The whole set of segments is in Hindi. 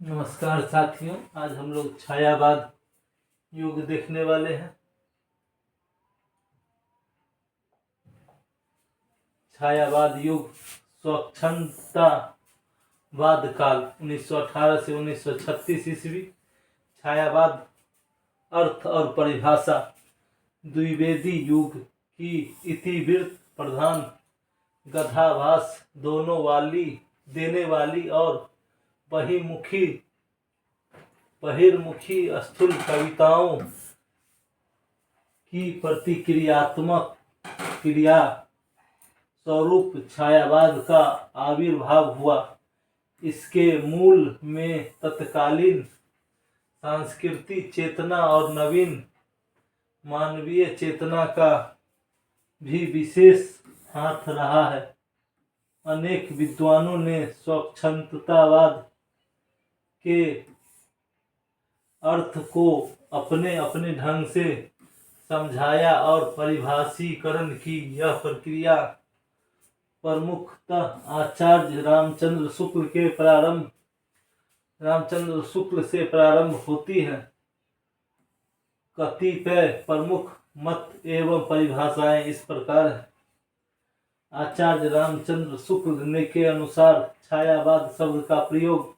नमस्कार साथियों, आज हम लोग छायावाद युग देखने वाले हैं। छायावाद युग स्वच्छंदतावाद काल 1918 से 1936 ईस्वी। छायावाद अर्थ और परिभाषा। द्विवेदी युग की इतिवृत्त प्रधान गद्याभास देने वाली और बहिर्मुखी स्थूल कविताओं की प्रतिक्रियात्मक क्रिया स्वरूप छायावाद का आविर्भाव हुआ। इसके मूल में तत्कालीन सांस्कृतिक चेतना और नवीन मानवीय चेतना का भी विशेष हाथ रहा है। अनेक विद्वानों ने स्वच्छंदतावाद के अर्थ को अपने अपने ढंग से समझाया और परिभाषीकरण की। यह प्रक्रिया प्रमुखतः आचार्य रामचंद्र शुक्ल से प्रारंभ होती है। कतिपय प्रमुख मत एवं परिभाषाएं इस प्रकार है। आचार्य रामचंद्र शुक्ल के अनुसार छायावाद शब्द का प्रयोग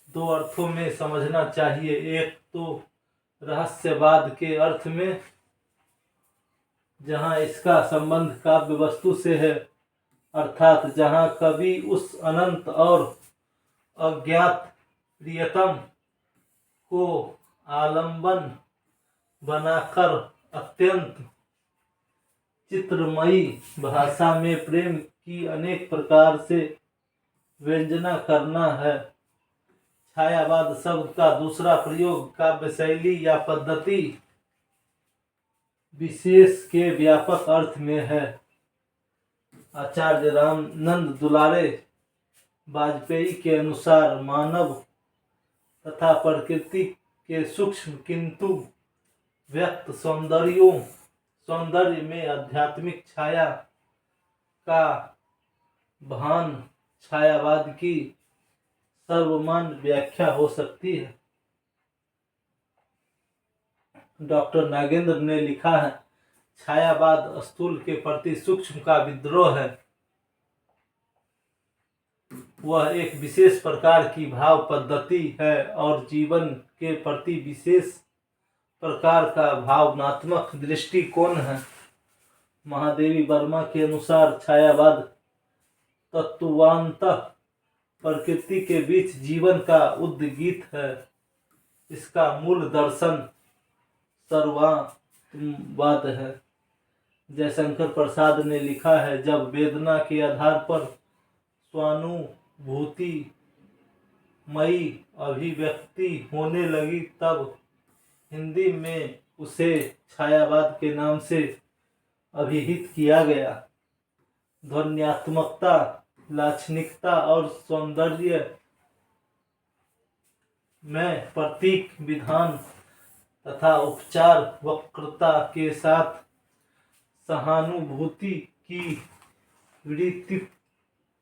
दो अर्थों में समझना चाहिए। एक तो रहस्यवाद के अर्थ में, जहां इसका संबंध काव्य वस्तु से है, अर्थात जहां कवि उस अनंत और अज्ञात प्रियतम को आलंबन बनाकर अत्यंत चित्रमयी भाषा में प्रेम की अनेक प्रकार से व्यंजना करना है। छायावाद शब्द का दूसरा प्रयोग काव्य शैली या पद्धति विशेष के व्यापक अर्थ में है। आचार्य रामानंद दुलारे वाजपेयी के अनुसार मानव तथा प्रकृति के सूक्ष्म किंतु व्यक्त सौंदर्य में आध्यात्मिक छाया का भान छायावाद की सर्वमान्य व्याख्या हो सकती है। डॉक्टर नागेंद्र ने लिखा है, छायावाद स्थूल के प्रति सूक्ष्म का विद्रोह है। वह एक विशेष प्रकार की भाव पद्धति है और जीवन के प्रति विशेष प्रकार का भावनात्मक दृष्टिकोण है। महादेवी वर्मा के अनुसार छायावाद तत्वांतः प्रकृति के बीच जीवन का उद्गीत है। इसका मूल दर्शन सर्ववाद है। जयशंकर प्रसाद ने लिखा है, जब वेदना के आधार पर स्वानुभूति मई अभिव्यक्ति होने लगी, तब हिंदी में उसे छायावाद के नाम से अभिहित किया गया। ध्वन्यात्मकता, लाक्षणिकता और सौंदर्य में प्रतीक विधान तथा उपचार वक्रता के साथ सहानुभूति की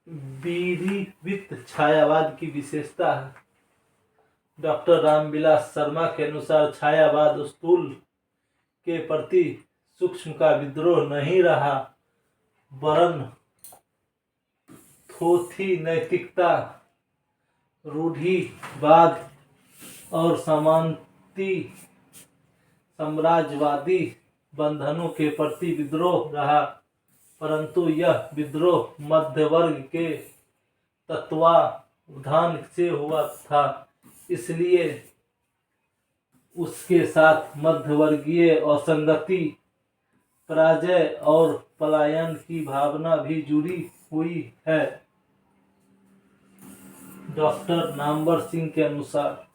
विरिवित छायावाद की विशेषता है। डॉक्टर रामविलास शर्मा के अनुसार छायावाद स्थूल के प्रति सूक्ष्म का विद्रोह नहीं रहा, वरन थोथी नैतिकता, रूढ़िवाद और साम्राज्यवादी बंधनों के प्रति विद्रोह रहा, परंतु यह विद्रोह मध्यवर्ग के तत्वावधान से हुआ था। इसलिए उसके साथ मध्यवर्गीय असंगति, पराजय और पलायन की भावना भी जुड़ी हुई है। डॉक्टर नामवर सिंह के अनुसार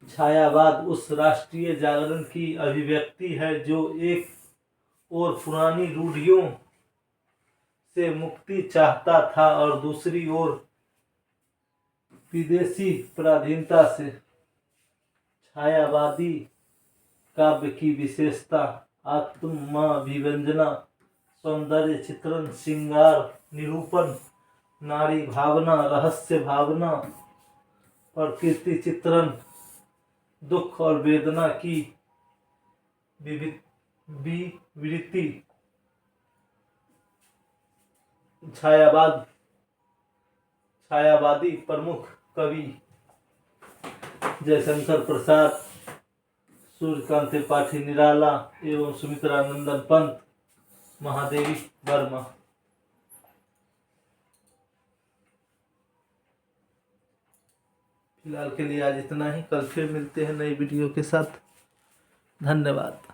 छायावाद उस राष्ट्रीय जागरण की अभिव्यक्ति है जो एक और पुरानी रूढ़ियों से मुक्ति चाहता था और दूसरी ओर विदेशी पराधीनता से। छायावादी काव्य की विशेषता आत्माभिव्यंजना, सौंदर्य चित्रण, श्रृंगार निरूपण, नारी भावना, रहस्य भावना प्रकृति चित्रण, दुख और वेदना की विवृति, छायावादी प्रमुख कवि जयशंकर प्रसाद, सूर्यकांत त्रिपाठी निराला एवं सुमित्रानंदन पंत, महादेवी वर्मा। फिलहाल के लिए आज इतना ही, कल फिर मिलते हैं नई वीडियो के साथ। धन्यवाद।